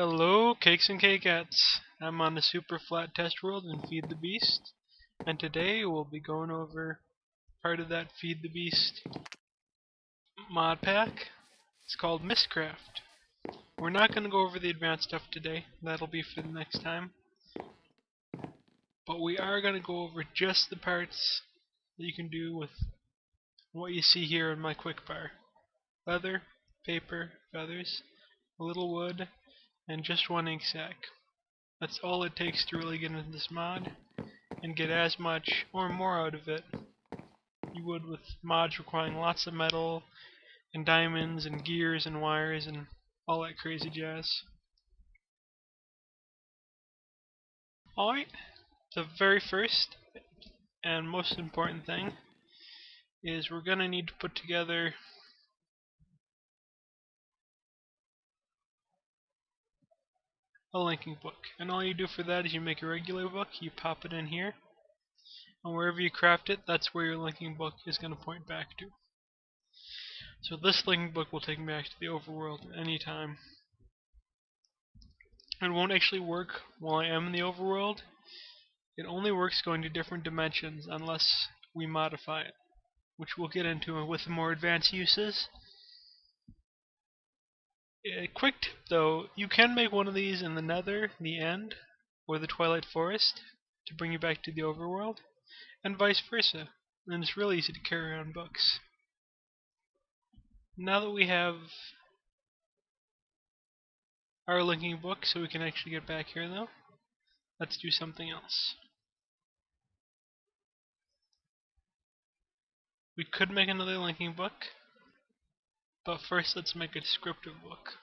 Hello, cakes and cakettes. I'm on the super flat test world in Feed the Beast, and today we'll be going over part of that Feed the Beast mod pack. It's called Mystcraft. We're not going to go over the advanced stuff today, that'll be for the next time. But we are going to go over just the parts that you can do with what you see here in my quick bar. Leather, paper, feathers, a little wood, and just one ink sac. That's all it takes to really get into this mod and get as much or more out of it you would with mods requiring lots of metal and diamonds and gears and wires and all that crazy jazz. Alright, the very first and most important thing is we're going to need to put together a linking book. And all you do for that is you make a regular book, you pop it in here, and wherever you craft it, that's where your linking book is going to point back to. So this linking book will take me back to the overworld at any time. It won't actually work while I am in the overworld. It only works going to different dimensions unless we modify it, which we'll get into with more advanced uses. Quick tip though, you can make one of these in the Nether, the End, or the Twilight Forest to bring you back to the overworld, and vice versa. And it's really easy to carry around books. Now that we have our linking book, so we can actually get back here though, let's do something else. We could make another linking book, but first let's make a descriptive book.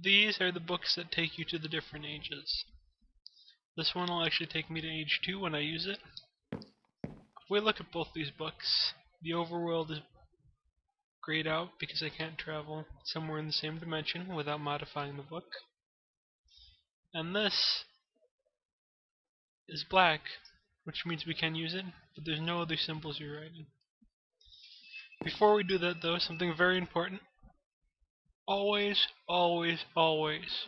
These are the books that take you to the different ages. This one will actually take me to age 2 when I use it. If we look at both these books, the overworld is grayed out because I can't travel somewhere in the same dimension without modifying the book. And this is black, which means we can use it, but there's no other symbols you're writing. Before we do that though, something very important. Always, always, always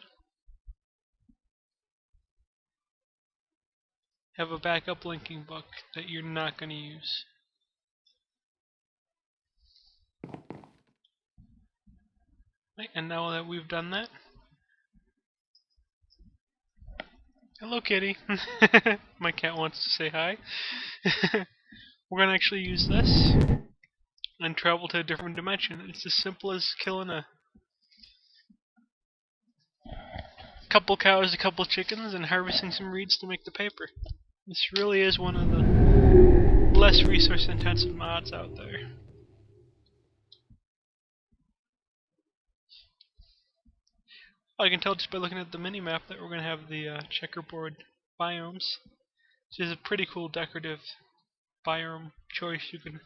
have a backup linking book that you're not going to use. Right, and now that we've done that, hello kitty. My cat wants to say hi. We're going to actually use this and travel to a different dimension. It's as simple as killing a couple cows, a couple chickens, and harvesting some reeds to make the paper. This really is one of the less resource intensive mods out there. I can tell just by looking at the mini-map that we're going to have the checkerboard biomes, which is a pretty cool decorative biome choice you can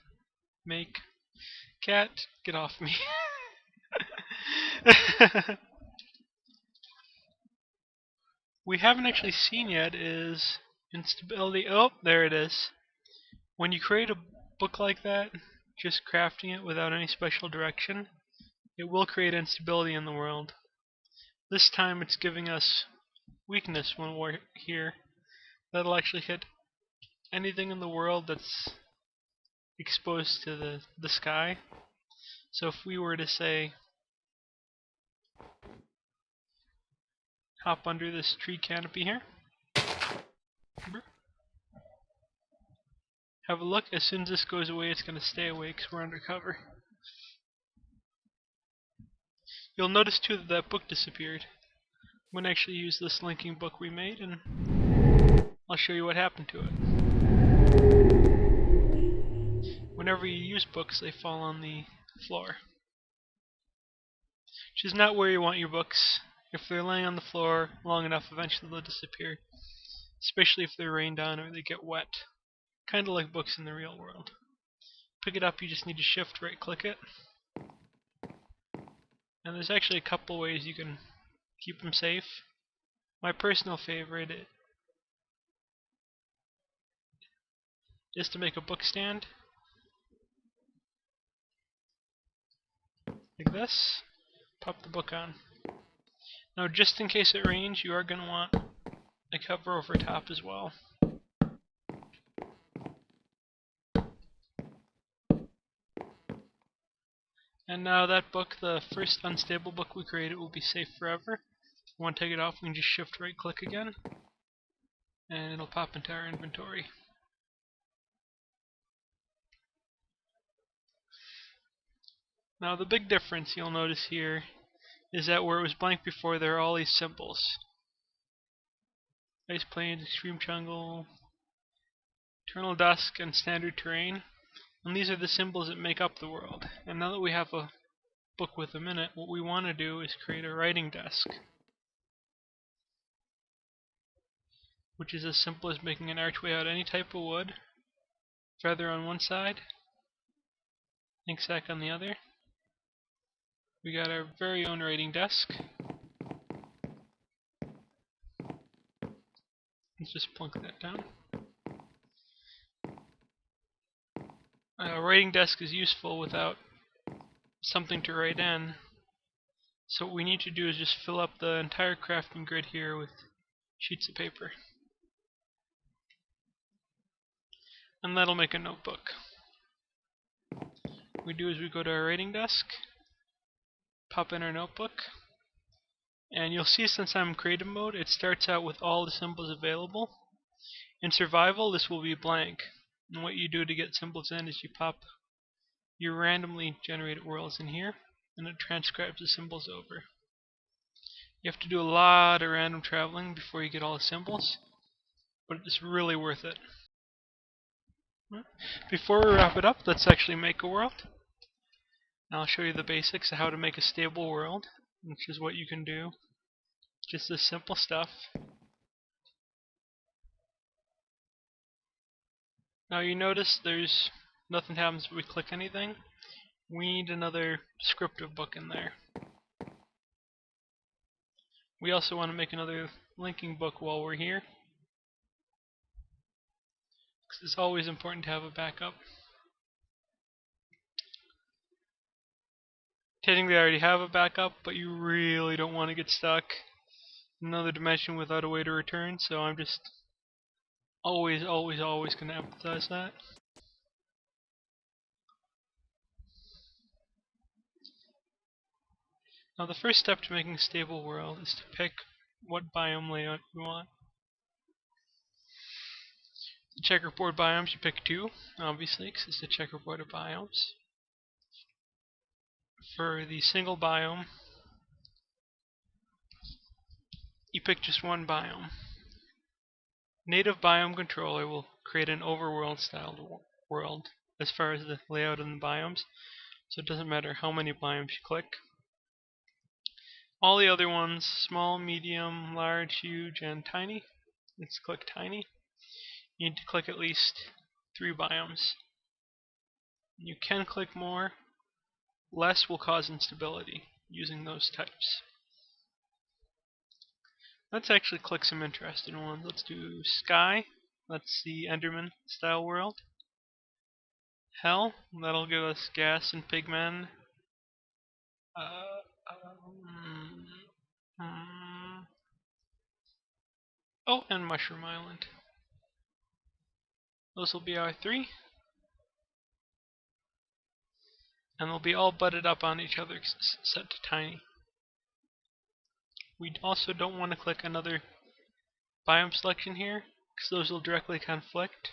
make. Cat, get off me. We haven't actually seen yet is Instability. Oh, there it is. When you create a book like that, just crafting it without any special direction, it will create instability in the world. This time it's giving us weakness when we're here. That'll actually hit anything in the world that's exposed to the sky. So if we were to say hop under this tree canopy here, have a look, as soon as this goes away it's going to stay away because we're under cover. You'll notice too that that book disappeared. I'm going to actually use this linking book we made and I'll show you what happened to it. Whenever you use books, they fall on the floor, which is not where you want your books. If they're laying on the floor long enough, eventually they'll disappear, especially if they're rained on or they get wet. Kind of like books in the real world. Pick it up, you just need to shift right click it. And there's actually a couple ways you can keep them safe. My personal favorite is to make a book stand like this. Pop the book on. Now, just in case it rains, you are going to want a cover over top as well. And now that book, the first unstable book we created, will be safe forever. If we want to take it off, we can just shift right click again, and it'll pop into our inventory. Now the big difference you'll notice here is that where it was blank before, there are all these symbols. Ice Plains, Extreme Jungle, Eternal Dusk, and Standard Terrain. And these are the symbols that make up the world. And now that we have a book with them in it, what we want to do is create a writing desk, which is as simple as making an archway out of any type of wood, feather on one side, ink sac on the other. We got our very own writing desk. Let's just plunk that down. A writing desk is useful without something to write in. So what we need to do is just fill up the entire crafting grid here with sheets of paper. And that'll make a notebook. What we do is we go to our writing desk, pop in our notebook, and you'll see since I'm in creative mode, it starts out with all the symbols available. In survival, this will be blank. And what you do to get symbols in is you pop your randomly generated worlds in here, and it transcribes the symbols over. You have to do a lot of random traveling before you get all the symbols, but it's really worth it. Before we wrap it up, let's actually make a world. Now I'll show you the basics of how to make a stable world, which is what you can do. Just this simple stuff. Now you notice there's nothing happens when we click anything. We need another descriptive book in there. We also want to make another linking book while we're here, because it's always important to have a backup. Technically I already have a backup, but you really don't want to get stuck in another dimension without a way to return, so I'm just always going to emphasize that. Now the first step to making a stable world is to pick what biome layout you want. The checkerboard biomes, you pick two, obviously, because it's the checkerboard of biomes. For the single biome, you pick just one biome. Native Biome Controller will create an overworld styled world as far as the layout of the biomes, so it doesn't matter how many biomes you click. All the other ones, small, medium, large, huge, and tiny, let's click tiny. You need to click at least 3 biomes. You can click more. Less will cause instability using those types. Let's actually click some interesting ones. Let's do Sky. Let's see Enderman style world. Hell, that'll give us gas and pigmen. Oh, and Mushroom Island. Those will be our 3. And they'll be all butted up on each other set to tiny. We also don't want to click another biome selection here, because those will directly conflict,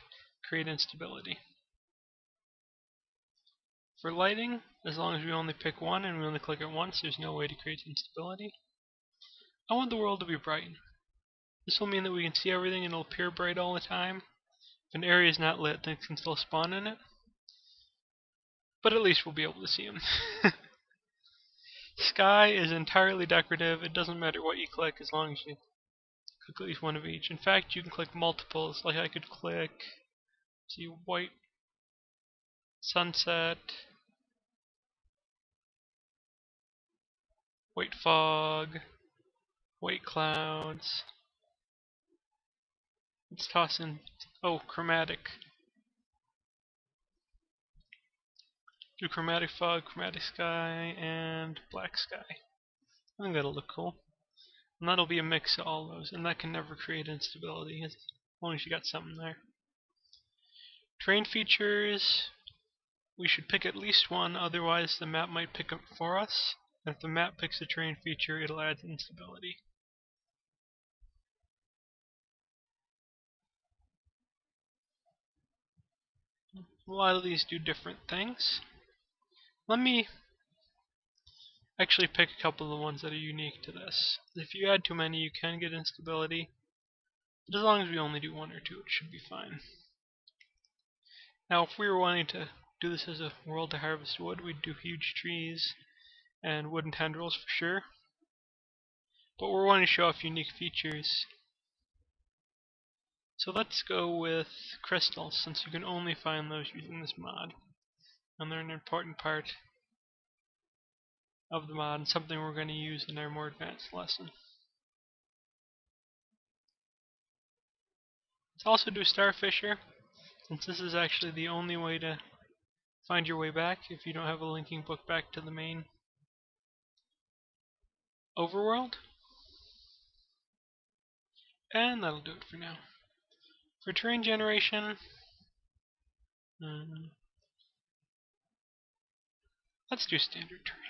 create instability. For lighting, as long as we only pick one and we only click it once, there's no way to create instability. I want the world to be bright. This will mean that we can see everything and it'll appear bright all the time. If an area is not lit, things can still spawn in it. But at least we'll be able to see them. Sky is entirely decorative. It doesn't matter what you click as long as you click at least one of each. In fact, you can click multiples. Like I could click, see, white sunset, white fog, white clouds. Let's toss in, oh, chromatic. Do chromatic fog, chromatic sky, and black sky. I think that'll look cool. And that'll be a mix of all those, and that can never create instability as long as you got something there. Terrain features, we should pick at least one, otherwise the map might pick up for us. And if the map picks a terrain feature, it'll add instability. A lot of these do different things. Let me actually pick a couple of the ones that are unique to this. If you add too many, you can get instability, but as long as we only do one or two, it should be fine. Now, if we were wanting to do this as a world to harvest wood, we'd do huge trees and wooden tendrils for sure. But we're wanting to show off unique features. So let's go with crystals, since you can only find those using this mod. And they're an important part of the mod, and something we're going to use in our more advanced lesson. Let's also do Starfisher, since this is actually the only way to find your way back if you don't have a linking book back to the main overworld. And that'll do it for now. For terrain generation, let's do standard terrain.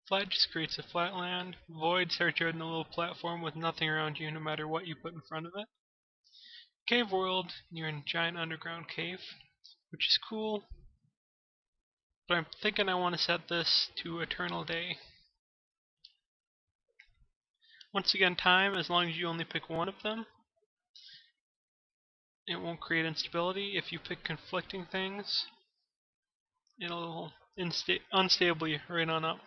Flat just creates a flat land. Void starts out in a little platform with nothing around you no matter what you put in front of it. Cave world, you're in a giant underground cave, which is cool. But I'm thinking I want to set this to eternal day. Once again, time, as long as you only pick one of them, it won't create instability. If you pick conflicting things, it'll unstable you right on up.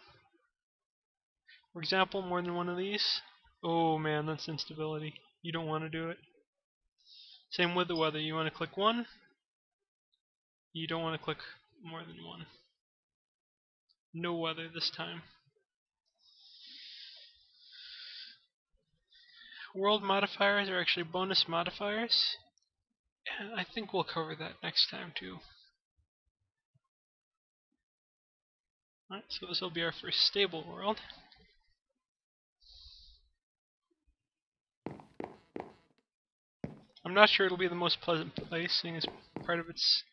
For example, more than one of these, oh man, that's instability. You don't want to do it. Same with the weather. You want to click one, you don't want to click more than one. No weather this time. World modifiers are actually bonus modifiers, and I think we'll cover that next time too. Alright, so this will be our first stable world. I'm not sure it'll be the most pleasant place, seeing as part of it's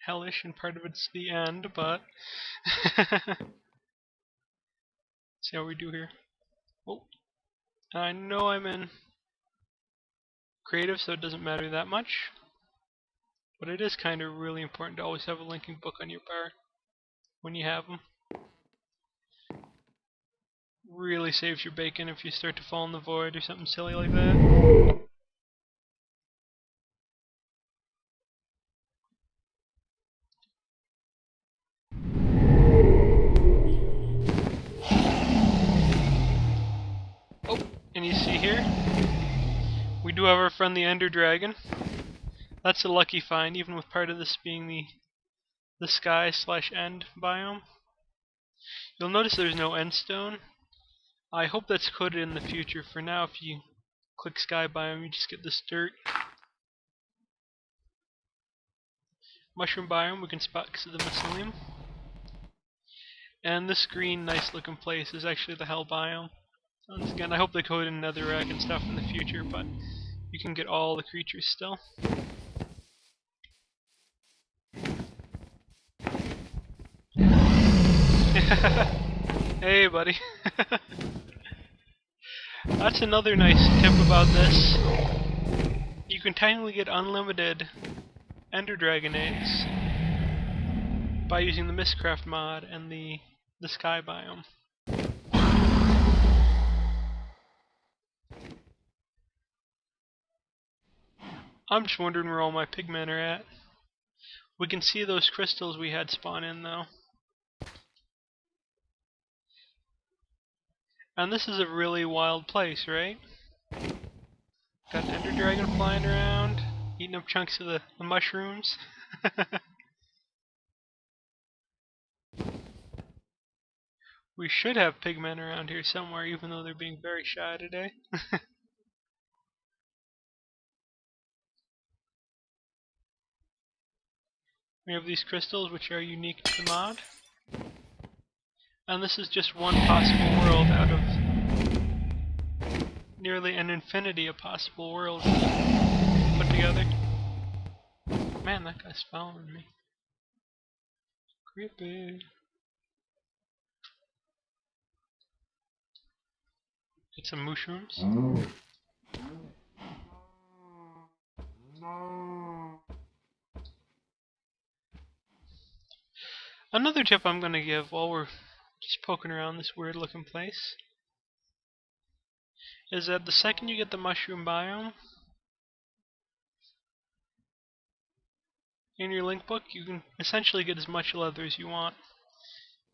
hellish and part of it's the end, but see how we do here. Oh, I know I'm in creative, so it doesn't matter that much, but it is kind of really important to always have a linking book on your bar when you have them. Really saves your bacon if you start to fall in the void or something silly like that. Oh, and you see here, we do have our friend the Ender Dragon. That's a lucky find, even with part of this being the sky/end biome. You'll notice there's no end stone. I hope that's coded in the future. For now, if you click sky biome, you just get this dirt. Mushroom biome we can spot because of the mycelium. And this green, nice looking place is actually the hell biome. Once again, I hope they code in netherrack and stuff in the future, but you can get all the creatures still. Hey, buddy. That's another nice tip about this. You can technically get unlimited Ender Dragon eggs by using the Mystcraft mod and the sky biome. I'm just wondering where all my pigmen are at. We can see those crystals we had spawn in though. And this is a really wild place, right? Got an Ender Dragon flying around, eating up chunks of the mushrooms. We should have pigmen around here somewhere, even though they're being very shy today. We have these crystals which are unique to the mod. And this is just one possible world out of nearly an infinity of possible worlds to put together. Man, that guy's following me. Creepy. Get some mushrooms. Another tip I'm going to give while we're just poking around this weird looking place is that the second you get the mushroom biome in your link book, you can essentially get as much leather as you want,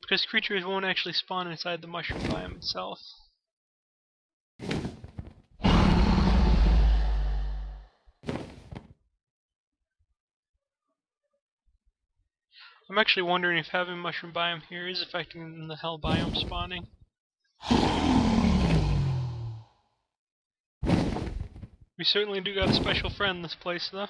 because creatures won't actually spawn inside the mushroom biome itself. I'm actually wondering if having mushroom biome here is affecting the hell biome spawning. We certainly do got a special friend in this place, though.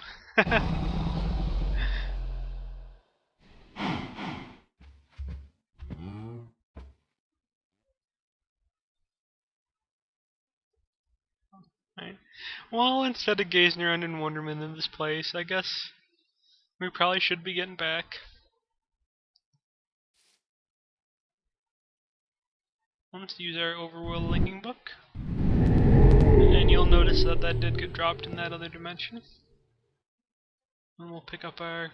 Right. Well, instead of gazing around in wonderment in this place, I guess we probably should be getting back. Let's use our overworld linking book. And you'll notice that that did get dropped in that other dimension. And we'll pick up our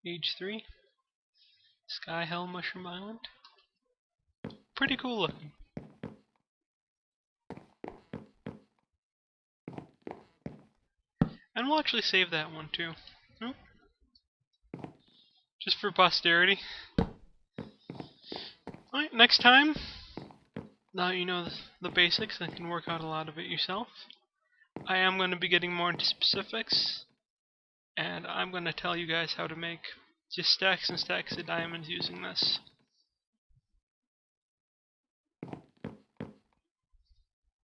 Age 3. Sky Hell Mushroom Island. Pretty cool looking. And we'll actually save that one too. Oh. Just for posterity. Alright, next time, now you know the basics and can work out a lot of it yourself. I am going to be getting more into specifics, and I'm going to tell you guys how to make just stacks and stacks of diamonds using this.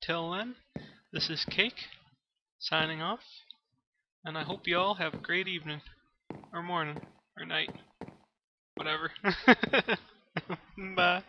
Till then, this is Cake, signing off, and I hope you all have a great evening, or morning, or night, whatever. Bye.